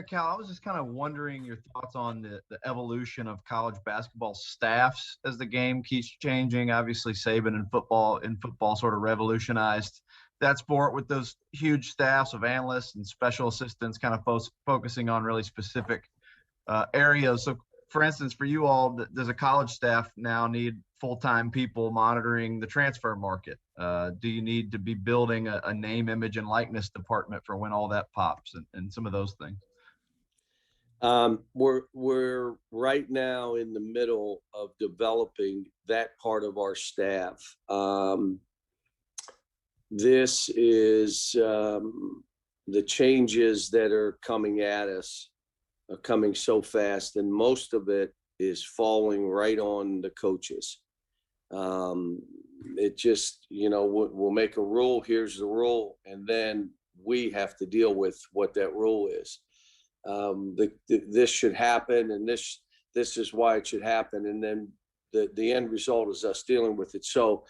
Cal, I was just kind of wondering your thoughts on the evolution of college basketball staffs as the game keeps changing. Obviously, Saban in football sort of revolutionized that sport with those huge staffs of analysts and special assistants, kind of focusing on really specific areas. So, for instance, for you all, does a college staff now need full-time people monitoring the transfer market? Do you need to be building a name, image, and likeness department for when all that pops and some of those things? We're right now in the middle of developing that part of our staff. This is the changes that are coming at us are coming so fast, and most of it is falling right on the coaches. It just, we'll make a rule. Here's the rule, and then we have to deal with what that rule is. This should happen, and this is why it should happen, and then the end result is us dealing with it. So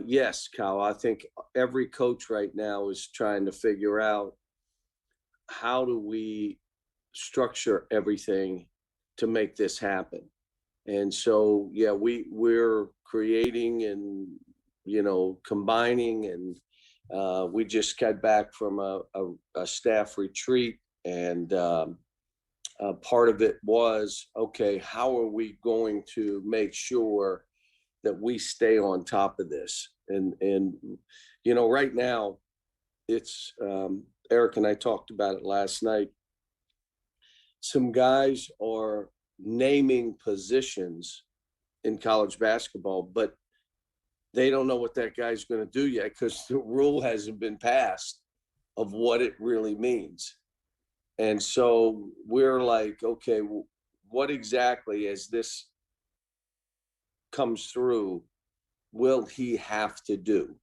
yes, Kyle, I think every coach right now is trying to figure out how do we structure everything to make this happen. And so yeah, we're creating and combining, and we just got back from a staff retreat. And part of it was, okay, how are we going to make sure that we stay on top of this? And right now, it's Eric and I talked about it last night. Some guys are naming positions in college basketball, but they don't know what that guy's going to do yet because the rule hasn't been passed of what it really means. And so we're like, okay, what exactly, as this comes through, will he have to do?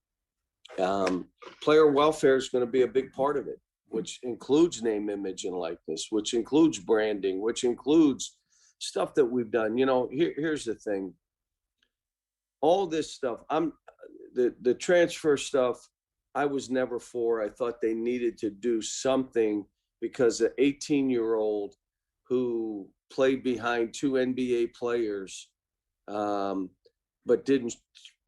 Player welfare is going to be a big part of it, which includes name, image, and likeness, which includes branding, which includes stuff that we've done. Here's the thing. All this stuff, the transfer stuff, I was never for. I thought they needed to do something, because an 18-year-old who played behind two NBA players, but didn't,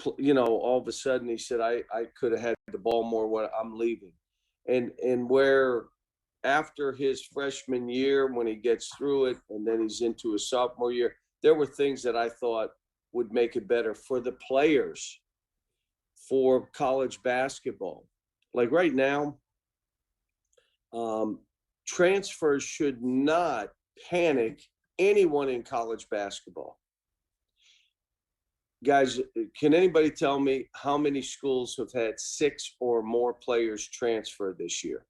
all of a sudden he said, I could have had the ball more when I'm leaving. And where after his freshman year, when he gets through it, and then he's into his sophomore year, there were things that I thought would make it better for the players, for college basketball. Like right now, transfers should not panic anyone in college basketball. Guys, can anybody tell me how many schools have had 6 or more players transfer this year?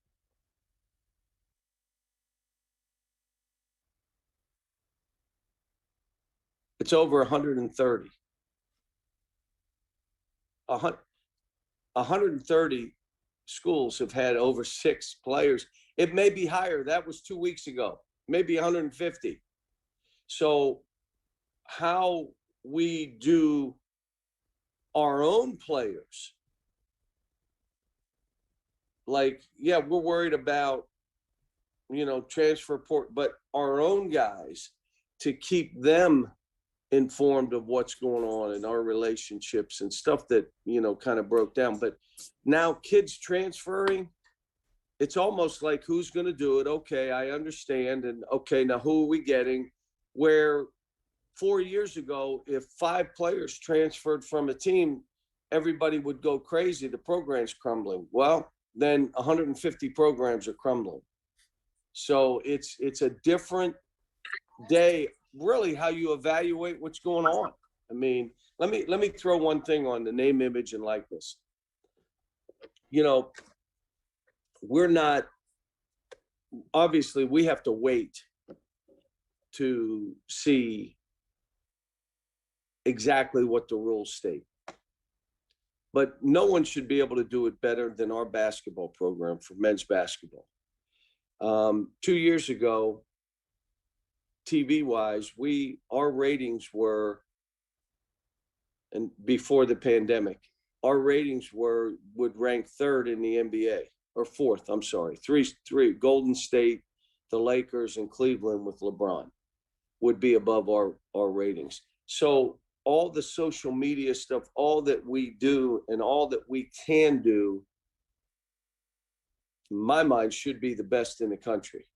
It's over 130. 130 schools have had over 6 players. It may be higher. That was 2 weeks ago, maybe 150. So how we do our own players, like, yeah, we're worried about, transfer port, but our own guys, to keep them informed of what's going on in our relationships and stuff that, kind of broke down. But now kids transferring, it's almost like, who's going to do it? Okay, I understand. And okay, now who are we getting? Where 4 years ago, if 5 players transferred from a team, everybody would go crazy. The program's crumbling. Well, then 150 programs are crumbling. So it's a different day, really, how you evaluate what's going on. I mean, let me throw one thing on the name, image, and likeness. We're not, obviously we have to wait to see exactly what the rules state. But no one should be able to do it better than our basketball program for men's basketball. 2 years ago, TV-wise, our ratings were, and before the pandemic, our ratings would rank 3rd in the NBA, or 4th, I'm sorry, three, Golden State, the Lakers and Cleveland with LeBron would be above our ratings. So all the social media stuff, all that we do and all that we can do, in my mind, should be the best in the country.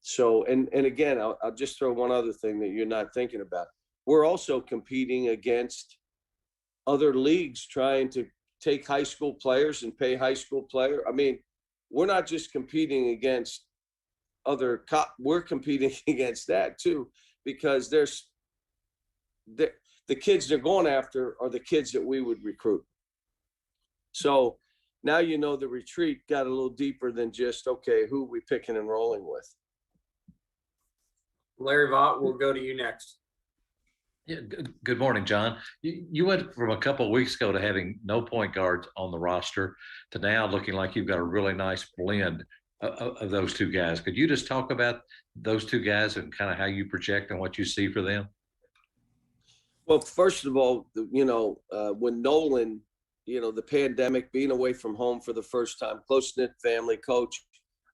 So, and again, I'll just throw one other thing that you're not thinking about. We're also competing against other leagues trying to take high school players and pay high school player. I mean, we're not just competing against we're competing against that too, because there's the kids they're going after are the kids that we would recruit. So now you know the retreat got a little deeper than just, okay, who are we picking and rolling with? Larry Vaught, we'll go to you next. Yeah, good morning, John. You went from a couple of weeks ago to having no point guards on the roster to now looking like you've got a really nice blend of those two guys. Could you just talk about those two guys and kind of how you project and what you see for them? Well, first of all, when Nolan, the pandemic, being away from home for the first time, close-knit family, coach,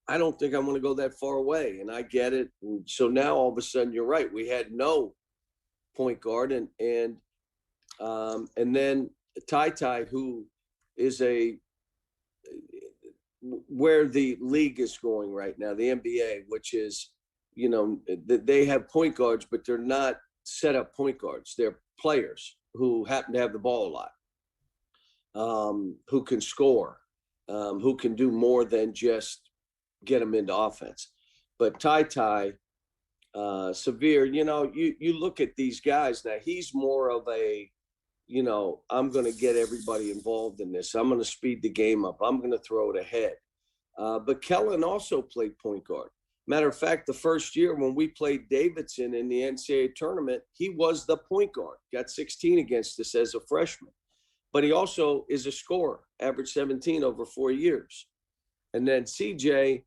I don't think I want to go that far away, and I get it. And so now all of a sudden, you're right. We had no point guard, and then Ty, who is where the league is going right now, the NBA, which is, they have point guards, but they're not set up point guards. They're players who happen to have the ball a lot, who can score, who can do more than just get them into offense. But Ty, Severe, you look at these guys now, he's more of a, I'm going to get everybody involved in this. I'm going to speed the game up. I'm going to throw it ahead. But Kellen also played point guard. Matter of fact, the first year when we played Davidson in the NCAA tournament, he was the point guard, got 16 against us as a freshman. But he also is a scorer, averaged 17 over 4 years. And then CJ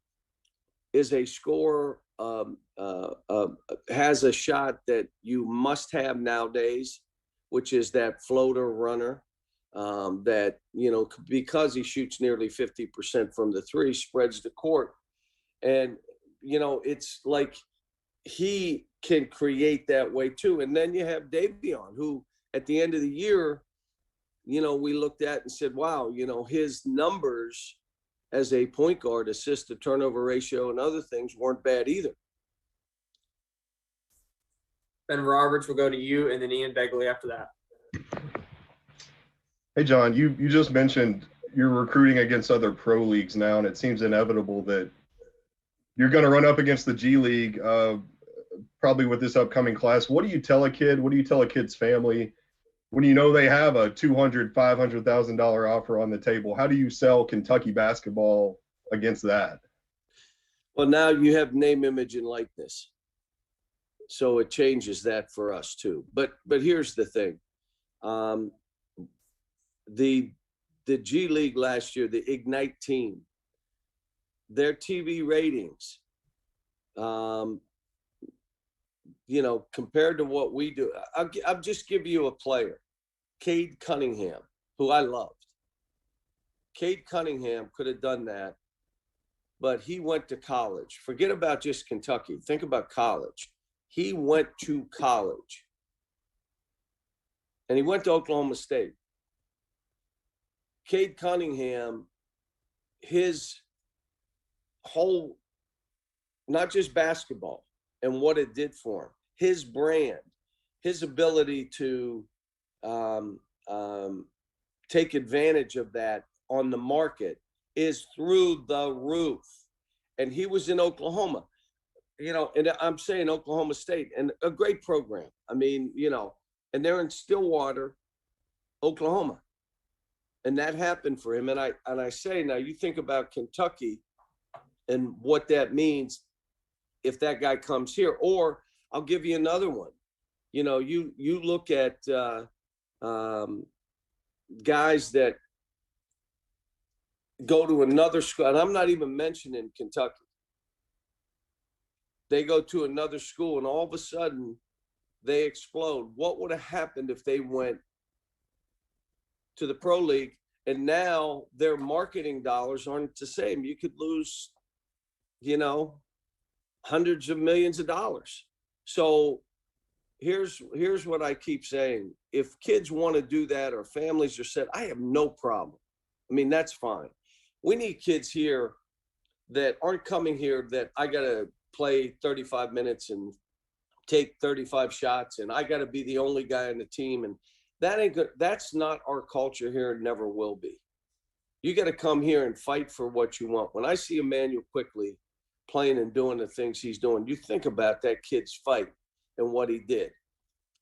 is a scorer, has a shot that you must have nowadays, which is that floater runner that, because he shoots nearly 50% from the three, spreads the court. And, it's like he can create that way too. And then you have Davion, who at the end of the year, we looked at and said, wow, his numbers as a point guard, assist to turnover ratio and other things weren't bad either. Ben Roberts, will go to you, and then Ian Begley after that. Hey, John, you just mentioned you're recruiting against other pro leagues now, and it seems inevitable that you're going to run up against the G League probably with this upcoming class. What do you tell a kid? What do you tell a kid's family when you know they have a $200,000, $500,000 offer on the table? How do you sell Kentucky basketball against that? Well, now you have name, image, and likeness. So it changes that for us too. But here's the thing. The G League last year, the Ignite team, their TV ratings, compared to what we do, I'll just give you a player, Cade Cunningham, who I loved. Cade Cunningham could have done that, but he went to college. Forget about just Kentucky. Think about college. He went to college, and he went to Oklahoma State. Cade Cunningham, his whole, not just basketball and what it did for him, his brand, his ability to take advantage of that on the market is through the roof. And he was in Oklahoma, and I'm saying Oklahoma State, and a great program. I mean, and they're in Stillwater, Oklahoma. And that happened for him. And I say, now you think about Kentucky and what that means if that guy comes here. Or I'll give you another one. You look at guys that go to another school, and I'm not even mentioning Kentucky. They go to another school, and all of a sudden they explode. What would have happened if they went to the pro league, and now their marketing dollars aren't the same? You could lose you know, hundreds of millions of dollars. So here's what I keep saying. If kids want to do that or families are set, I have no problem. I mean, that's fine. We need kids here that aren't coming here that I got to play 35 minutes and take 35 shots and I got to be the only guy on the team. And that ain't good. That's not our culture here and never will be. You got to come here and fight for what you want. When I see Emmanuel Quickly playing and doing the things he's doing, you think about that kid's fight and what he did.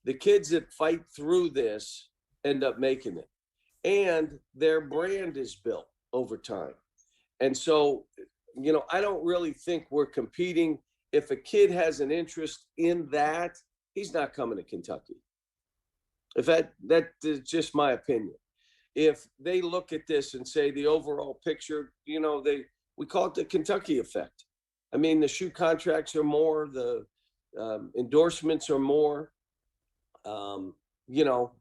The kids that fight through this end up making it. And their brand is built over time. And so, you know, I don't really think we're competing. If a kid has an interest in that, he's not coming to Kentucky. If that is just my opinion. If they look at this and say the overall picture, you know, we call it the Kentucky effect. I mean, the shoe contracts are more, the endorsements are more. You know,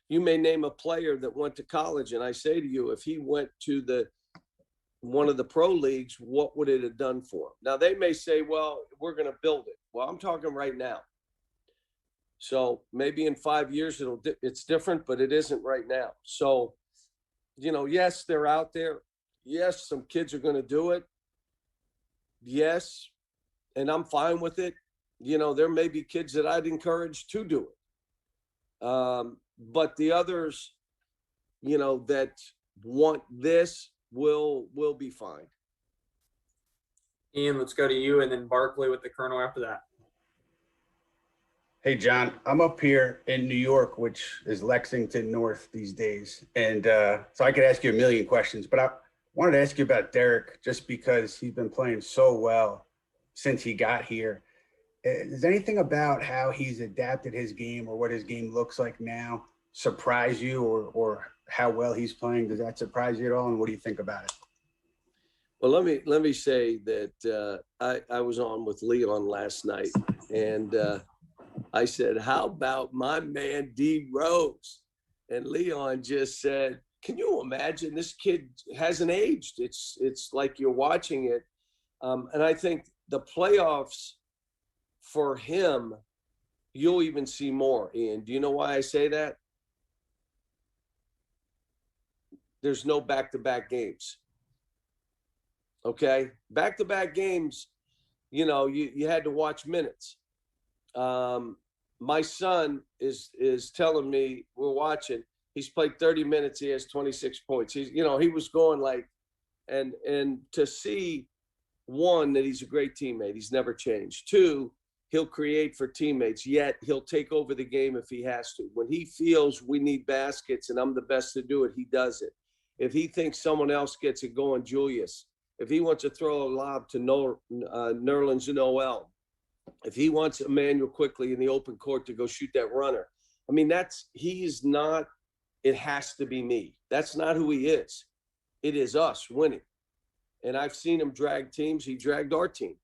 you may name a player that went to college, and I say to you, if he went to one of the pro leagues, what would it have done for him? Now they may say, well, we're going to build it. Well, I'm talking right now. So maybe in 5 years it's different, but it isn't right now. So, you know, yes, they're out there. Yes, some kids are going to do it. Yes, and I'm fine with it. You know, there may be kids that I'd encourage to do it. But the others, you know, that want this will be fine. Ian, let's go to you, and then Barkley with the Colonel after that. Hey, John, I'm up here in New York, which is Lexington North these days. And so I could ask you a million questions, but I wanted to ask you about Derek just because he's been playing so well since he got here. Does anything about how he's adapted his game or what his game looks like now surprise you, or how well he's playing? Does that surprise you at all? And what do you think about it? Well, let me say that I was on with Leon last night, and I said, how about my man D Rose? And Leon just said, can you imagine, this kid hasn't aged. It's like you're watching it. And I think the playoffs for him, you'll even see more. Ian, do you know why I say that? There's no back-to-back games. Okay? Back-to-back games, you know, you had to watch minutes. My son is telling me, we're watching, he's played 30 minutes, he has 26 points. He's, you know, he was going like, and to see, one, that he's a great teammate, he's never changed. Two, he'll create for teammates, yet he'll take over the game if he has to. When he feels we need baskets and I'm the best to do it, he does it. If he thinks someone else gets it going, Julius. If he wants to throw a lob to Nerlens Noel, if he wants Emmanuel Quickly in the open court to go shoot that runner, I mean, he's not, it has to be me. That's not who he is. It is us winning. And I've seen him drag teams. He dragged our team.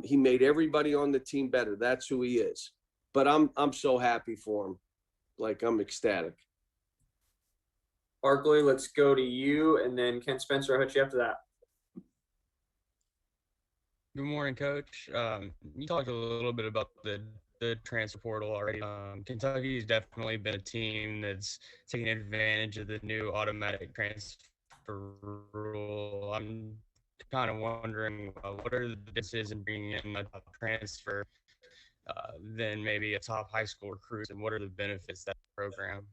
He made everybody on the team better. That's who he is. But I'm so happy for him. Like, I'm ecstatic. Barkley, let's go to you, and then Ken Spencer, I'll hit you after that. Good morning, Coach. You talked a little bit about the transfer portal already. Kentucky's definitely been a team that's taking advantage of the new automatic transfer rule. I'm kind of wondering what are the differences in bringing in a top transfer than maybe a top high school recruit, and what are the benefits of that program?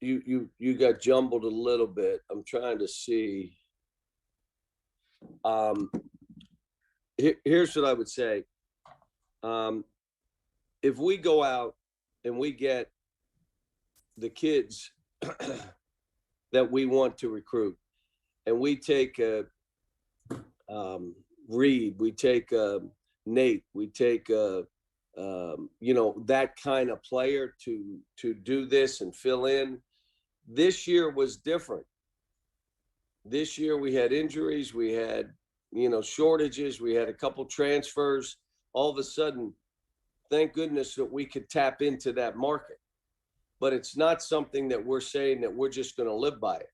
You got jumbled a little bit. I'm trying to see. Here's what I would say. If we go out and we get the kids that we want to recruit, and we take Reed, we take Nate, we take you know, that kind of player to do this and fill in. This year was different. This year we had injuries, we had, you know, shortages, we had a couple transfers. All of a sudden, thank goodness that we could tap into that market. But it's not something that we're saying that we're just going to live by it.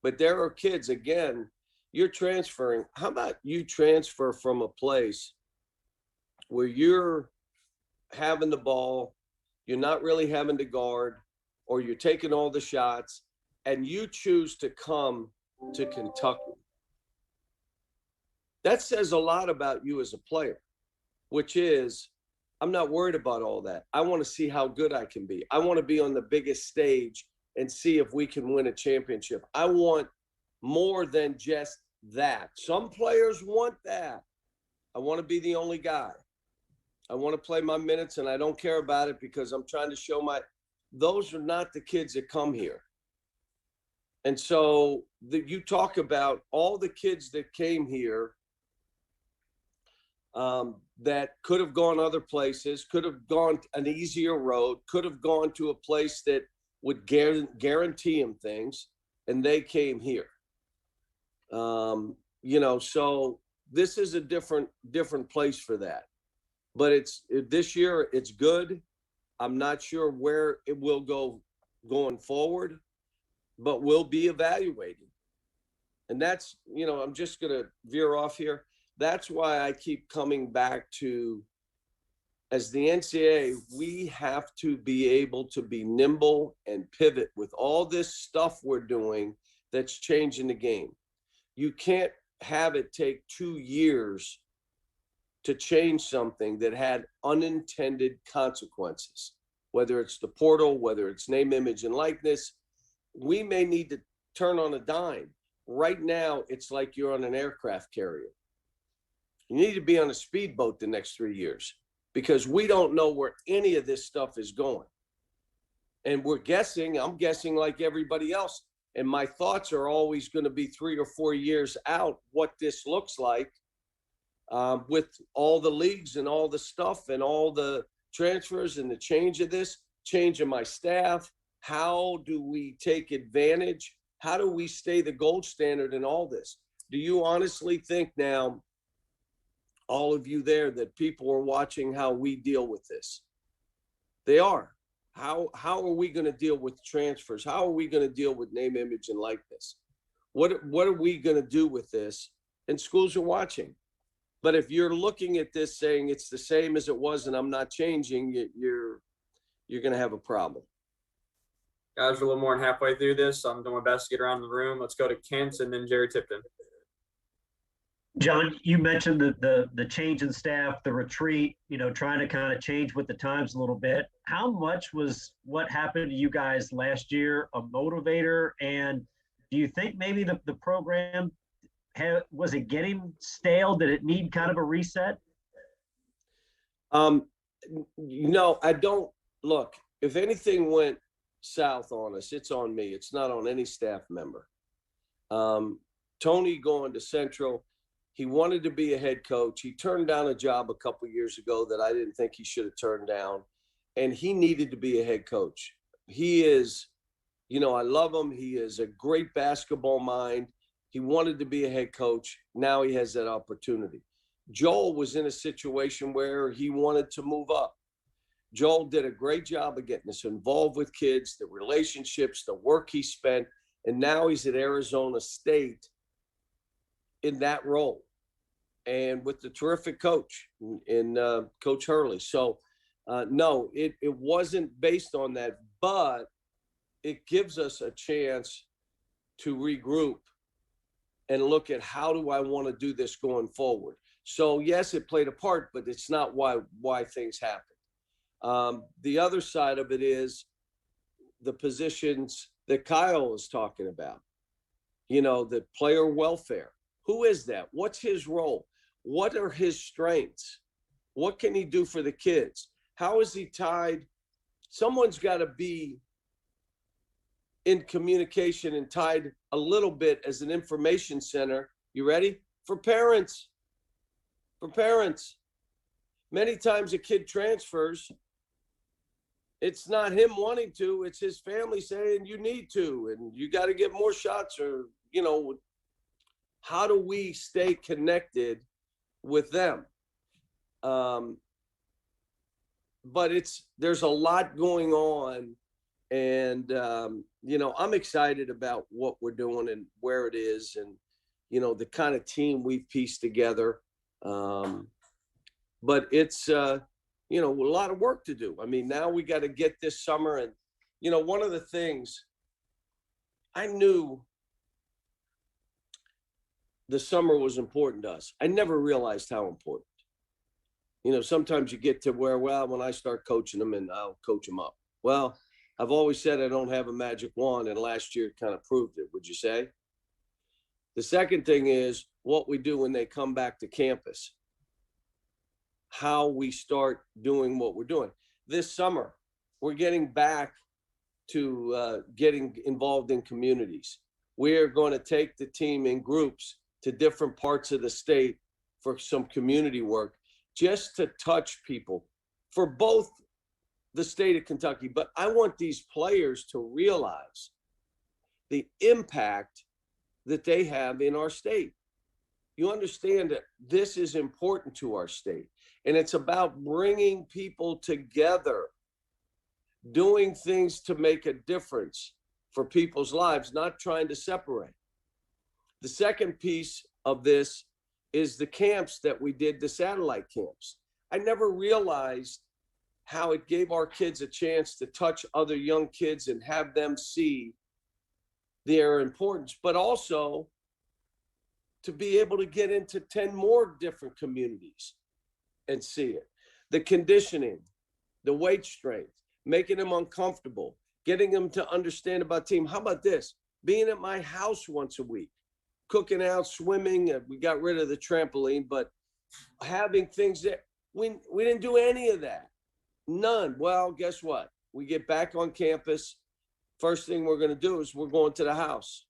But there are kids, again, you're transferring. How about you transfer from a place where you're having the ball, you're not really having to guard, or you're taking all the shots, and you choose to come to Kentucky? That says a lot about you as a player, which is, I'm not worried about all that. I want to see how good I can be. I want to be on the biggest stage and see if we can win a championship. I want more than just that. Some players want that. I want to be the only guy. I want to play my minutes, and I don't care about it because I'm trying to show those are not the kids that come here. And so you talk about all the kids that came here that could have gone other places, could have gone an easier road, could have gone to a place that would guarantee them things, and they came here. So this is a different place for that. But this year, it's good. I'm not sure where it will go going forward, but we'll be evaluating. And that's, I'm just going to veer off here. That's why I keep coming back to, as the NCAA, we have to be able to be nimble and pivot with all this stuff we're doing that's changing the game. You can't have it take 2 years to change something that had unintended consequences, whether it's the portal, whether it's name, image, and likeness. We may need to turn on a dime. Right now, it's like you're on an aircraft carrier. You need to be on a speedboat the next 3 years because we don't know where any of this stuff is going. And I'm guessing like everybody else. And my thoughts are always going to be 3 or 4 years out what this looks like with all the leagues and all the stuff and all the transfers and the change of this, change of my staff. How do we take advantage? How do we stay the gold standard in all this? Do you honestly think now, all of you there, that people are watching how we deal with this? They are. How are we going to deal with transfers? How are we going to deal with name, image, and likeness? What are we going to do with this? And schools are watching. But if you're looking at this saying it's the same as it was and I'm not changing, you're going to have a problem. Guys, we're a little more than halfway through this, so I'm doing my best to get around the room. Let's go to Kent and then Jerry Tipton. John, you mentioned the change in staff, the retreat, trying to kind of change with the times a little bit. How much was what happened to you guys last year a motivator? And do you think maybe the program, was it getting stale? Did it need kind of a reset? I don't. Look, if anything went south on us, it's on me. It's not on any staff member. Tony going to Central, he wanted to be a head coach. He turned down a job a couple years ago that I didn't think he should have turned down, and he needed to be a head coach. He is, I love him. He is a great basketball mind. He wanted to be a head coach. Now he has that opportunity. Joel was in a situation where he wanted to move up. Joel did a great job of getting us involved with kids, the relationships, the work he spent, and now he's at Arizona State in that role and with the terrific coach in Coach Hurley. So, no, it wasn't based on that, but it gives us a chance to regroup and look at how do I want to do this going forward. So, yes, it played a part, but it's not why things happen. The other side of it is the positions that Kyle is talking about, the player welfare. Who is that? What's his role? What are his strengths? What can he do for the kids? How is he tied? Someone's got to be in communication and tied a little bit as an information center. You ready? For parents. For parents. Many times a kid transfers. It's not him wanting to, it's his family saying you need to, and you got to get more shots, or, how do we stay connected with them? But there's a lot going on, and, I'm excited about what we're doing and where it is. And, the kind of team we've pieced together. But it's, a lot of work to do. I mean, now we got to get this summer. And, one of the things I knew the summer was important to us. I never realized how important. Sometimes you get to where, well, when I start coaching them and I'll coach them up. Well, I've always said I don't have a magic wand, and last year kind of proved it, would you say? The second thing is what we do when they come back to campus, how we start doing what we're doing. This summer, we're getting back to getting involved in communities. We're going to take the team in groups to different parts of the state for some community work, just to touch people for both the state of Kentucky. But I want these players to realize the impact that they have in our state. You understand that this is important to our state, and it's about bringing people together, doing things to make a difference for people's lives, not trying to separate. The second piece of this is the camps that we did, the satellite camps. I never realized how it gave our kids a chance to touch other young kids and have them see their importance, but also to be able to get into 10 more different communities and see it. The conditioning, the weight strength, making them uncomfortable, getting them to understand about team. How about this? Being at my house once a week, cooking out, swimming. We got rid of the trampoline, but having things that we didn't do any of that. None. Well, guess what? We get back on campus. First thing we're going to do is we're going to the house.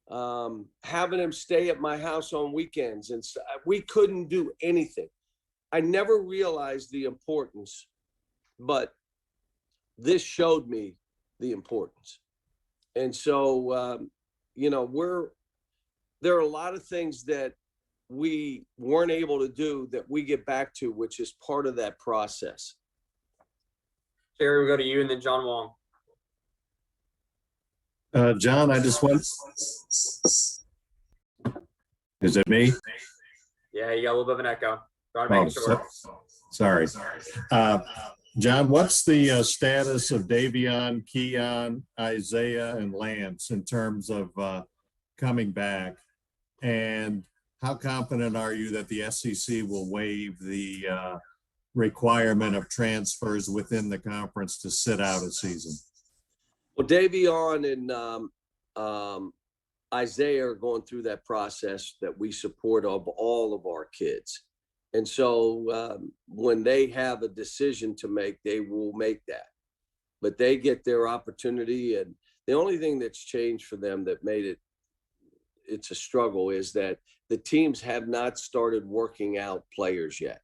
Having them stay at my house on weekends. And we couldn't do anything. I never realized the importance, but this showed me the importance. And so, there are a lot of things that we weren't able to do that we get back to, which is part of that process. Jerry, we'll go to you and then John Wong. John, I just want. Is it me? Yeah, you got a little bit of an echo. Trying to make it short. Sorry. John, what's the status of Davion, Keon, Isaiah, and Lance in terms of coming back? And how confident are you that the SEC will waive the requirement of transfers within the conference to sit out a season? Well, Davion and Isaiah are going through that process that we support of all of our kids. And so when they have a decision to make, they will make that. But they get their opportunity. And the only thing that's changed for them that made it's a struggle is that the teams have not started working out players yet.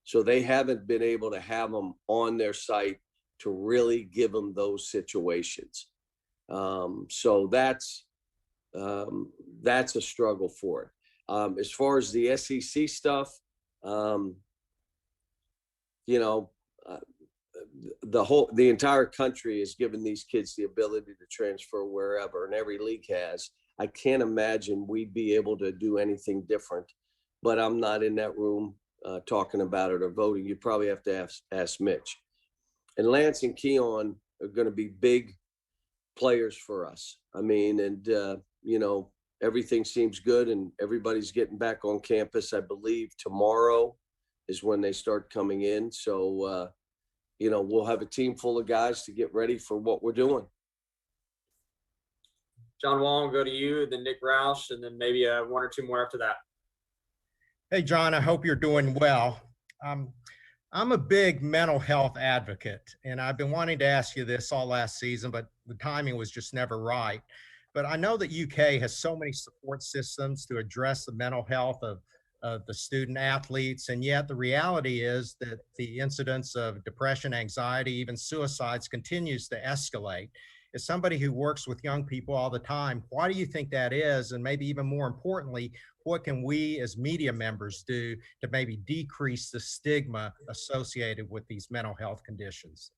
So they haven't been able to have them on their site to really give them those situations. So that's a struggle for it. As far as the SEC stuff, the entire country has given these kids the ability to transfer wherever, and every league has. I can't imagine we'd be able to do anything different, but I'm not in that room talking about it or voting. You probably have to ask Mitch. And Lance and Keon are going to be big players for us. I mean, and everything seems good and everybody's getting back on campus. I believe tomorrow is when they start coming in. So, we'll have a team full of guys to get ready for what we're doing. John Wong, will go to you, then Nick Roush, and then maybe one or two more after that. Hey, John, I hope you're doing well. I'm a big mental health advocate, and I've been wanting to ask you this all last season, but the timing was just never right. But I know that UK has so many support systems to address the mental health of the student athletes, and yet the reality is that the incidence of depression, anxiety, even suicides continues to escalate. As somebody who works with young people all the time, why do you think that is? And maybe even more importantly, what can we as media members do to maybe decrease the stigma associated with these mental health conditions?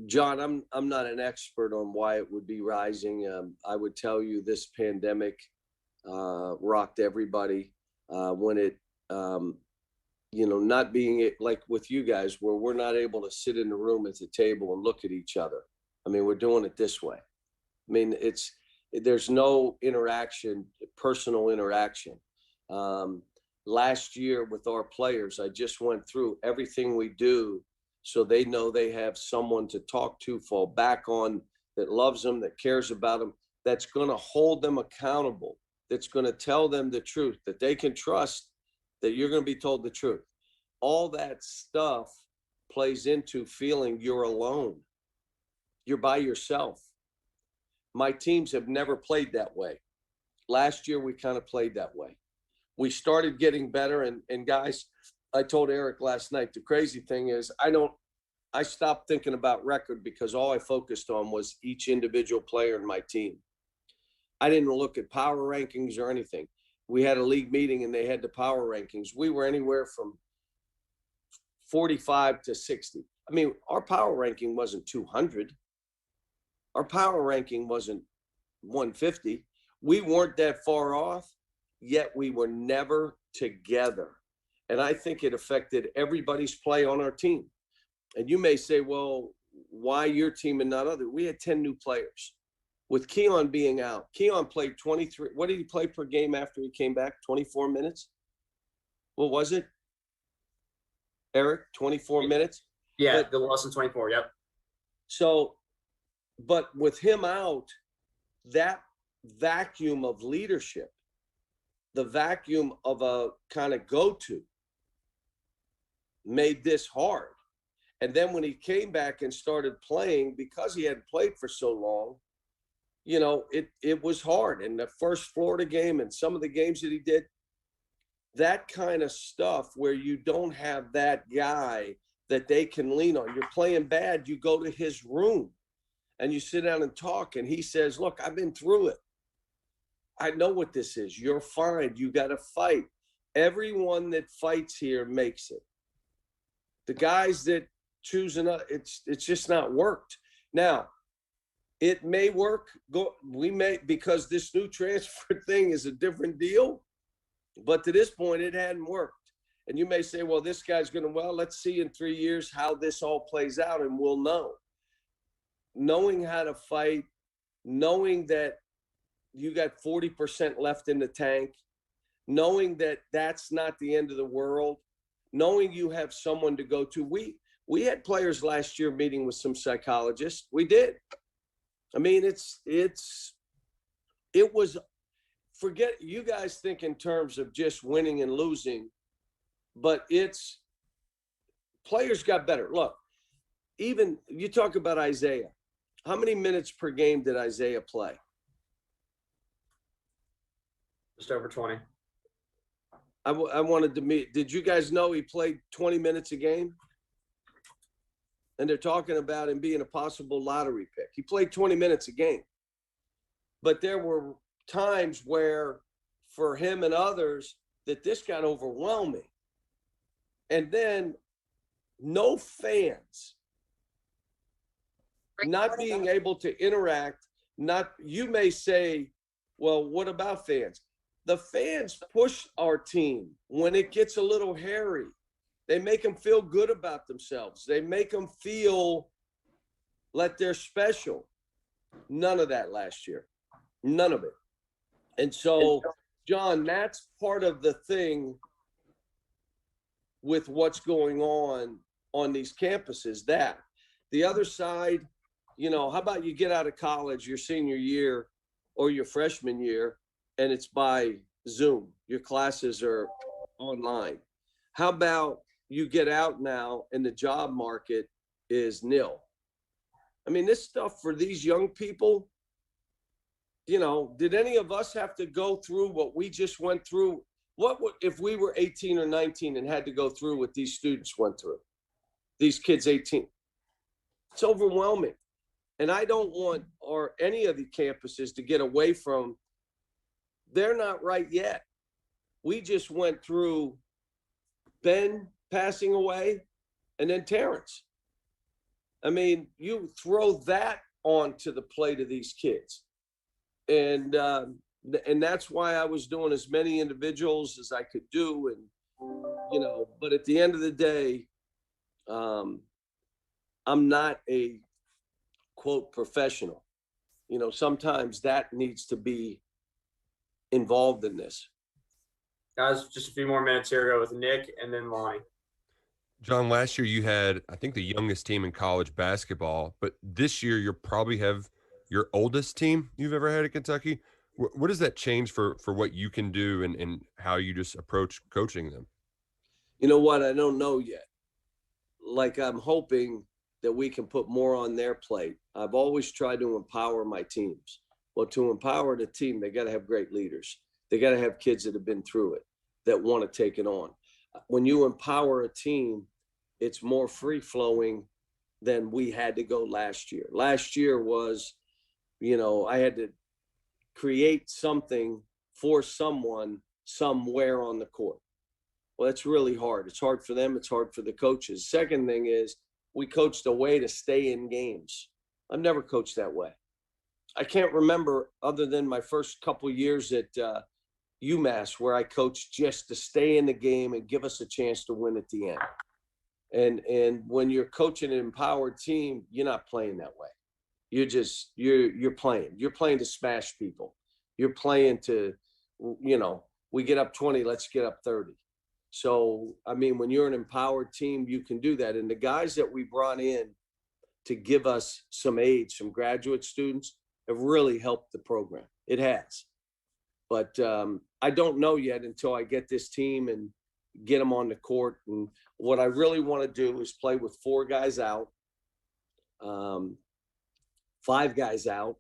John, I'm not an expert on why it would be rising. I would tell you this pandemic rocked everybody when it, not being it like with you guys, where we're not able to sit in the room at the table and look at each other. I mean, we're doing it this way. I mean, there's no interaction, personal interaction. Last year with our players, I just went through everything we do so they know they have someone to talk to, fall back on, that loves them, that cares about them, that's going to hold them accountable, that's going to tell them the truth, that they can trust that you're going to be told the truth. All that stuff plays into feeling you're alone. You're by yourself. My teams have never played that way. Last year, we kind of played that way. We started getting better. And guys, I told Eric last night, the crazy thing is I stopped thinking about record because all I focused on was each individual player in my team. I didn't look at power rankings or anything. We had a league meeting and they had the power rankings. We were anywhere from 45 to 60. I mean, our power ranking wasn't 200. Our power ranking wasn't 150. We weren't that far off, yet we were never together. And I think it affected everybody's play on our team. And you may say, well, why your team and not other? We had 10 new players. With Keon being out, Keon played 23. What did he play per game after he came back? 24 minutes? What was it? Eric, 24 minutes? Yeah, the loss in 24, yep. So, but with him out, that vacuum of leadership, the vacuum of a kind of go-to, made this hard. And then when he came back and started playing, because he hadn't played for so long, it was hard. And the first Florida game and some of the games that he did, that kind of stuff where you don't have that guy that they can lean on. You're playing bad, you go to his room and you sit down and talk, and he says, look, I've been through it. I know what this is. You're fine. You got to fight. Everyone that fights here makes it. The guys that choose another, it's just not worked. Now, it may work. Because this new transfer thing is a different deal. But to this point, it hadn't worked. And you may say, well, this guy's going to, let's see in 3 years how this all plays out, and we'll know. Knowing how to fight, knowing that you got 40% left in the tank, knowing that that's not the end of the world, knowing you have someone to go to. We had players last year meeting with some psychologists. We did. I mean, it was, forget, you guys think in terms of just winning and losing, but players got better. Look, even you talk about Isaiah. How many minutes per game did Isaiah play? Just over 20. I wanted to meet. Did you guys know he played 20 minutes a game? And they're talking about him being a possible lottery pick. He played 20 minutes a game. But there were times where, for him and others, that this got overwhelming. And then no fans, not being able to interact. You may say, well, what about fans? The fans push our team when it gets a little hairy. They make them feel good about themselves. They make them feel like they're special. None of that last year. None of it. And so, John, that's part of the thing with what's going on these campuses. That the other side, how about you get out of college your senior year or your freshman year, and it's by Zoom. Your classes are online. How about you get out now and the job market is nil? I mean, this stuff for these young people, did any of us have to go through what we just went through? What would, if we were 18 or 19 and had to go through what these students went through? These kids 18. It's overwhelming. And I don't want any of the campuses to get away from, they're not right yet. We just went through Ben passing away and then Terrence. I mean, you throw that onto the plate of these kids. And that's why I was doing as many individuals as I could do. And, but at the end of the day, I'm not a quote professional. Sometimes that needs to be involved in this. Guys, just a few more minutes here. Go with Nick and then Lonnie. John, last year you had, I think, the youngest team in college basketball, but this year you'll probably have your oldest team you've ever had at Kentucky. What does that change for what you can do and how you just approach coaching them? You know what? I don't know yet. Like, I'm hoping that we can put more on their plate. I've always tried to empower my teams. Well, to empower the team, they got to have great leaders. They got to have kids that have been through it, that want to take it on. When you empower a team, it's more free flowing than we had to go last year. Last year was, I had to create something for someone somewhere on the court. Well, it's really hard. It's hard for them. It's hard for the coaches. Second thing is, we coached a way to stay in games. I've never coached that way. I can't remember, other than my first couple years at UMass, where I coached just to stay in the game and give us a chance to win at the end. And when you're coaching an empowered team, you're not playing that way. You're playing. You're playing to smash people. You're playing to, we get up 20, let's get up 30. So, I mean, when you're an empowered team, you can do that. And the guys that we brought in to give us some aid, some graduate students, have really helped the program. It has. But I don't know yet until I get this team and get them on the court. And what I really want to do is play with 4 guys out, 5 guys out,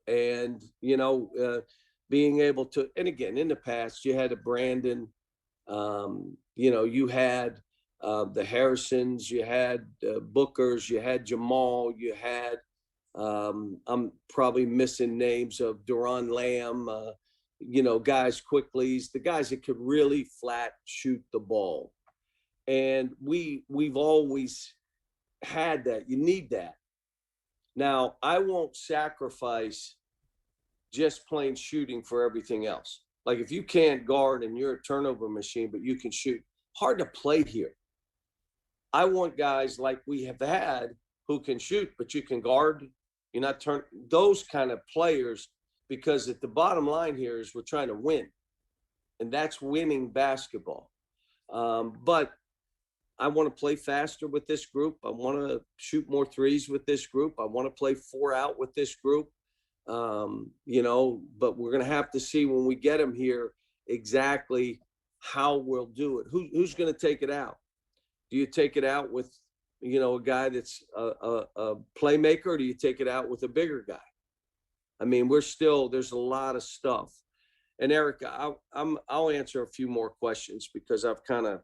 and, being able to, and again, in the past, you had a Brandon, you had the Harrisons, you had Bookers, you had Jamal, you had, I'm probably missing names of Duran Lamb, guys quickly, the guys that could really flat shoot the ball. And we've always had that. You need that. Now, I won't sacrifice just plain shooting for everything else. Like, if you can't guard and you're a turnover machine, but you can shoot, hard to play here. I want guys like we have had who can shoot, but you can guard. You're not those kind of players, because at the bottom line here is we're trying to win, and that's winning basketball. But I want to play faster with this group. I want to shoot more threes with this group. I want to play 4 out with this group. But we're going to have to see when we get them here exactly how we'll do it. Who's going to take it out? Do you take it out with, a guy that's a playmaker, or do you take it out with a bigger guy? I mean, there's a lot of stuff. And Eric, I'll answer a few more questions because I've kind of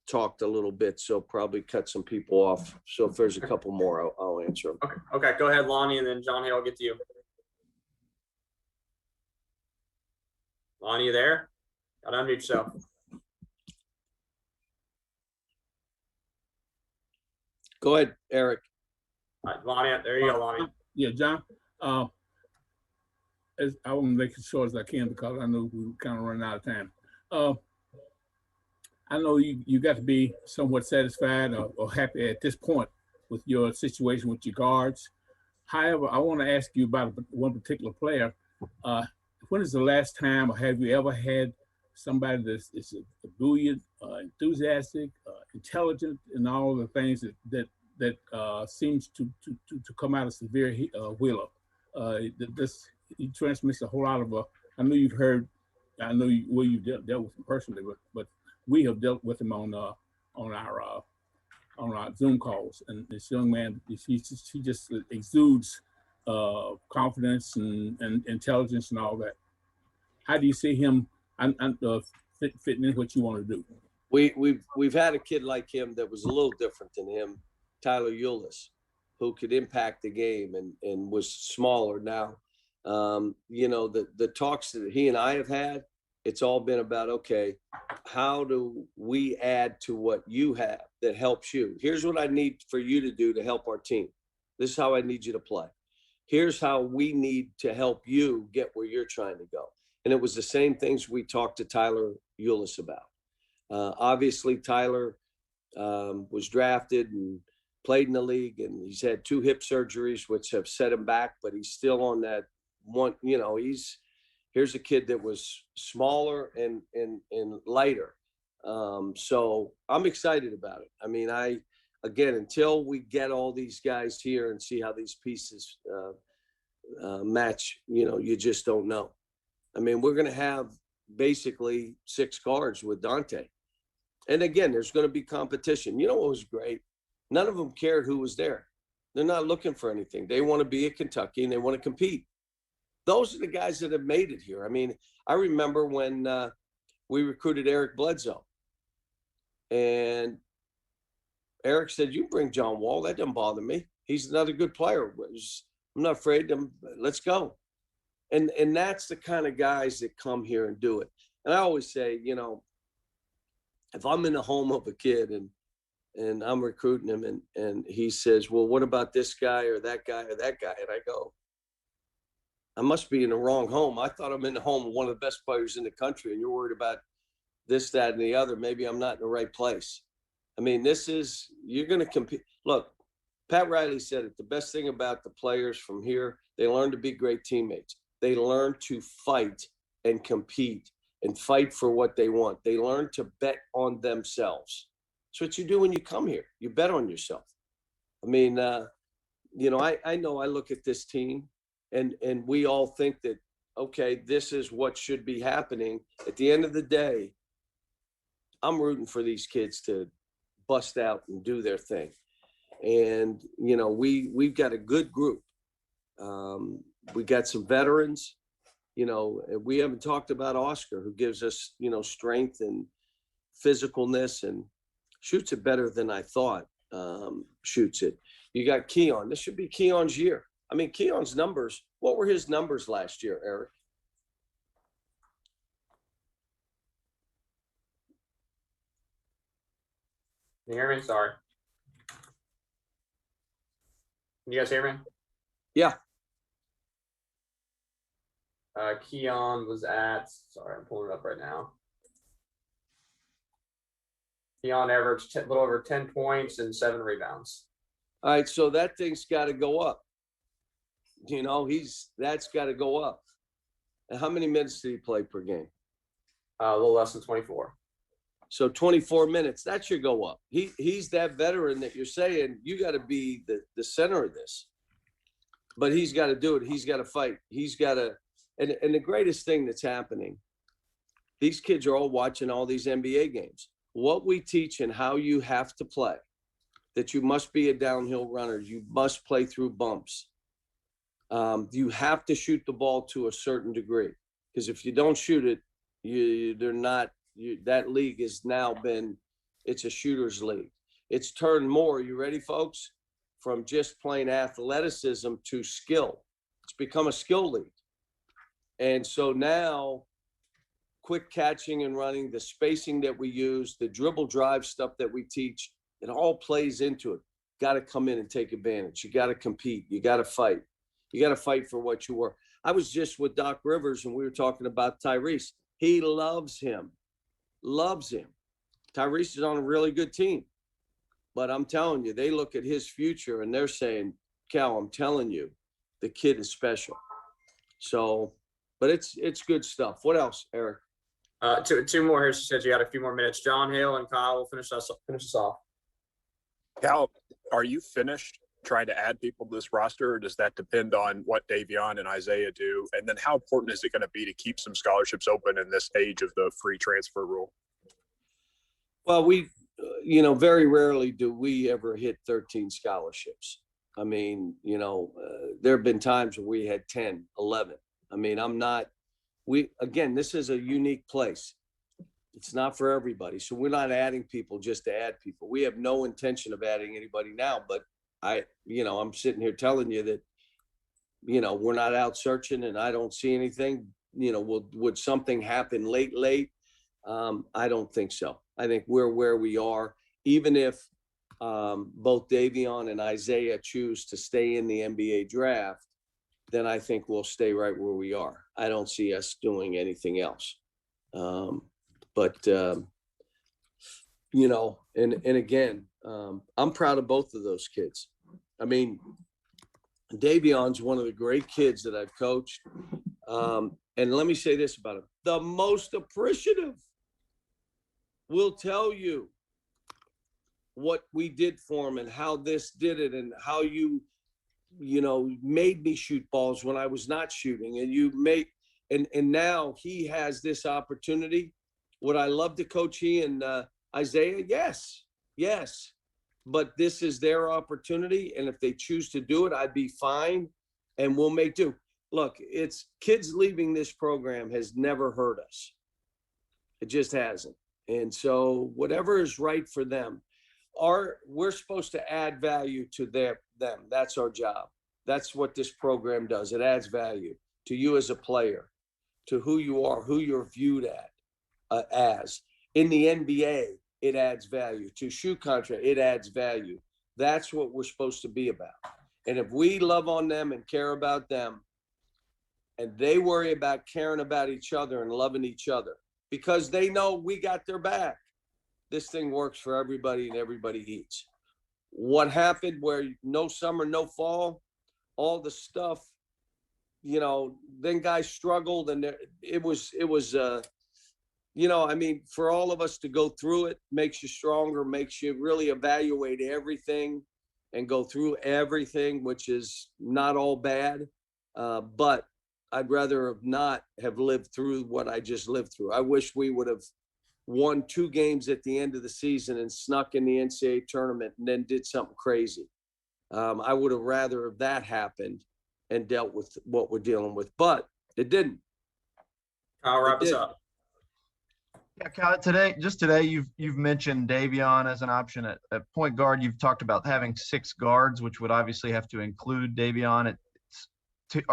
talked a little bit, so probably cut some people off. So if there's a couple more, I'll answer them. Okay. Go ahead, Lonnie, and then John, I'll get to you. Lonnie, you there? Gotta unmute yourself. Go ahead, Eric. All right, Lonnie, there you go, Lonnie. Yeah, John. I want to make it as short as I can because I know we're kind of running out of time. I know you got to be somewhat satisfied or happy at this point with your situation with your guards. However, I want to ask you about one particular player. When is the last time, or have you ever had somebody that's brilliant, enthusiastic, intelligent, and all the things that seems to come out of severe Wheeler? He transmits a whole lot of. I know you've heard. I know you've dealt with him personally, but we have dealt with him on our Zoom calls. And this young man, he just exudes confidence and intelligence and all that. How do you see him fitting in what you want to do? We've had a kid like him that was a little different than him, Tyler Eulis, who could impact the game and was smaller now. The talks that he and I have had, it's all been about, okay, how do we add to what you have that helps you? Here's what I need for you to do to help our team. This is how I need you to play. Here's how we need to help you get where you're trying to go. And it was the same things we talked to Tyler Eulis about. Obviously, Tyler was drafted and played in the league, and he's had 2 hip surgeries, which have set him back, but he's still on that one. You know, here's a kid that was smaller and lighter. So I'm excited about it. I mean, again, until we get all these guys here and see how these pieces match, you know, you just don't know. I mean, we're going to have basically 6 guards with Dante. And again, there's going to be competition. You know what was great? None of them cared who was there. They're not looking for anything. They want to be at Kentucky and they want to compete. Those are the guys that have made it here. I mean, I remember when we recruited Eric Bledsoe. And Eric said, you bring John Wall. That doesn't bother me. He's another good player. I'm not afraid of him. Let's go. And that's the kind of guys that come here and do it. And I always say, you know, if I'm in the home of a kid and I'm recruiting him and he says, well, what about this guy or that guy or that guy? And I go, I must be in the wrong home. I thought I'm in the home of one of the best players in the country, and you're worried about this, that, and the other. Maybe I'm not in the right place. I mean, you're going to compete. Look, Pat Riley said it. The best thing about the players from here, they learn to be great teammates. They learn to fight and compete and fight for what they want. They learn to bet on themselves. That's what you do when you come here. You bet on yourself. I mean, you know, I know I look at this team and we all think that, okay, this is what should be happening. At the end of the day, I'm rooting for these kids to bust out and do their thing. And, you know, we've got a good group. We got some veterans, you know, and we haven't talked about Oscar, who gives us, you know, strength and physicalness and shoots it better than I thought shoots it. You got Keon. This should be Keon's year. I mean, Keon's numbers, what were his numbers last year, Eric? Can you hear me? Sorry. Can you guys hear me? Yeah. Keon was at, sorry, I'm pulling it up right now. Keon averaged a little over 10 points and 7 rebounds. All right, so that thing's got to go up. You know, that's got to go up. And how many minutes did he play per game? A little less than 24. So 24 minutes, that should go up. He's that veteran that you're saying you got to be the center of this. But he's got to do it. He's got to fight. He's got to. And the greatest thing that's happening, these kids are all watching all these NBA games. What we teach and how you have to play, that you must be a downhill runner. You must play through bumps. You have to shoot the ball to a certain degree, because if you don't shoot it, that league has now been, it's a shooter's league. It's turned more, you ready, folks, from just plain athleticism to skill. It's become a skill league. And so now, quick catching and running, the spacing that we use, the dribble drive stuff that we teach, it all plays into it. Got to come in and take advantage. You got to compete. You got to fight. You got to fight for what you were. I was just with Doc Rivers and we were talking about Tyrese. He loves him. Loves him. Tyrese is on a really good team. But I'm telling you, they look at his future and they're saying, Cal, I'm telling you, the kid is special. So, but it's good stuff. What else, Eric? Two more here. She said you got a few more minutes. John Hale and Kyle will finish us off. Cal, are you finished trying to add people to this roster, or does that depend on what Davion and Isaiah do? And then how important is it going to be to keep some scholarships open in this age of the free transfer rule? Well, very rarely do we ever hit 13 scholarships. I mean, there have been times where we had 10, 11. I mean, this is a unique place. It's not for everybody. So we're not adding people just to add people. We have no intention of adding anybody now, but I'm sitting here telling you that, we're not out searching and I don't see anything. would something happen late? I don't think so. I think we're where we are. Even if both Davion and Isaiah choose to stay in the NBA draft, then I think we'll stay right where we are. I don't see us doing anything else. And again, I'm proud of both of those kids. I mean, Davion's one of the great kids that I've coached. And let me say this about him. The most appreciative will tell you what we did for him and how this did it and how you made me shoot balls when I was not shooting. And now he has this opportunity. Would I love to coach he and Isaiah? Yes. But this is their opportunity. And if they choose to do it, I'd be fine. And we'll make do. Look, it's kids leaving this program has never hurt us. It just hasn't. And so whatever is right for them, we're supposed to add value to them. That's our job. That's what this program does. It adds value to you as a player, to who you are, who you're viewed as. In the NBA, it adds value. To shoe contract, it adds value. That's what we're supposed to be about. And if we love on them and care about them, and they worry about caring about each other and loving each other, because they know we got their back, this thing works for everybody and everybody eats. What happened where no summer, no fall, all the stuff, then guys struggled, and it was for all of us to go through it makes you stronger, makes you really evaluate everything and go through everything, which is not all bad. But I'd rather not have lived through what I just lived through. I wish we would have won 2 games at the end of the season and snuck in the NCAA tournament and then did something crazy. I would have rather have that happened and dealt with what we're dealing with, but it didn't. Kyle, wrap us up. Yeah, Kyle, today you've mentioned Davion as an option at point guard. You've talked about having 6 guards, which would obviously have to include Davion.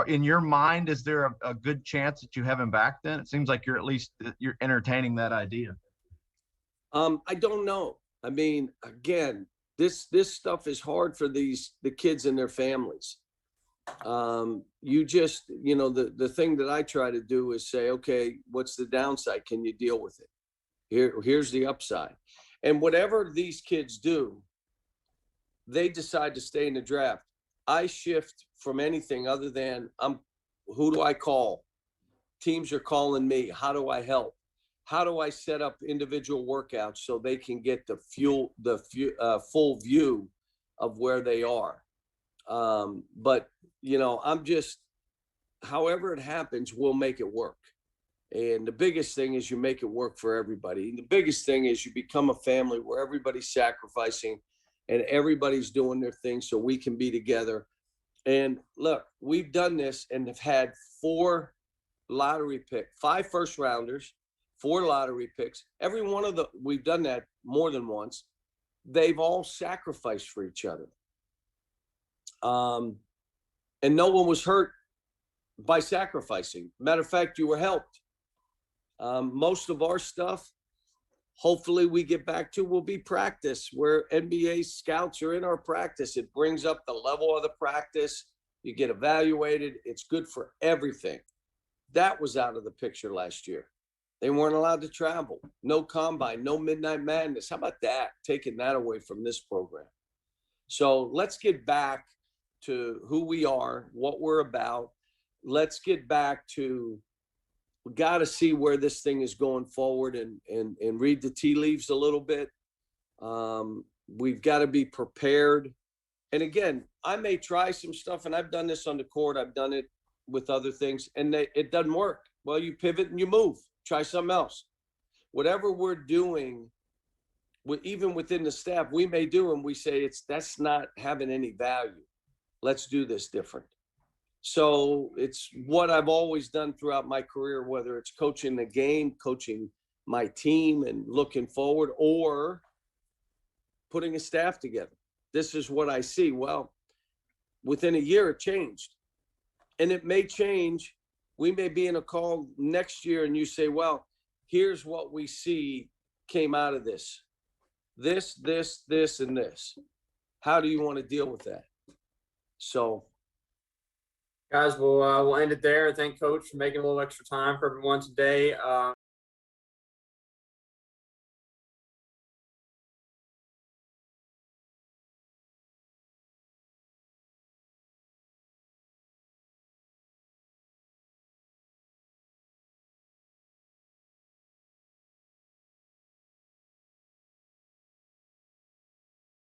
In your mind, is there a good chance that you have him back then? It seems like you're entertaining that idea. I don't know. I mean, again, this stuff is hard for the kids and their families. The thing that I try to do is say, okay, what's the downside? Can you deal with it? Here's the upside. And whatever these kids do, they decide to stay in the draft. I shift from anything other than who do I call? Teams are calling me. How do I help? How do I set up individual workouts so they can get the full view of where they are? But I'm just, however it happens, we'll make it work. And the biggest thing is you make it work for everybody. And the biggest thing is you become a family where everybody's sacrificing and everybody's doing their thing so we can be together. And look, we've done this and have had 4 lottery picks, 5 first rounders, 4 lottery picks. Every one of we've done that more than once. They've all sacrificed for each other. And no one was hurt by sacrificing. Matter of fact, you were helped. Most of our stuff, hopefully we get back to, will be practice, where NBA scouts are in our practice. It brings up the level of the practice. You get evaluated. It's good for everything. That was out of the picture last year. They weren't allowed to travel. No combine, no midnight madness. How about that? Taking that away from this program. So let's get back to who we are, what we're about. Let's get back to, we got to see where this thing is going forward and read the tea leaves a little bit. We've got to be prepared. And again, I may try some stuff, and I've done this on the court. I've done it with other things, and it doesn't work. Well, you pivot and you move. Try something else. Whatever we're doing, even within the staff, we may do, and we say that's not having any value. Let's do this different. So it's what I've always done throughout my career, whether it's coaching the game, coaching my team and looking forward, or putting a staff together. This is what I see. Well, within a year, it changed. And it may change we may be in a call next year and you say, well, here's what we see came out of this. This, and this. How do you want to deal with that? So, Guys, we'll end it there. Thank Coach for making a little extra time for everyone today.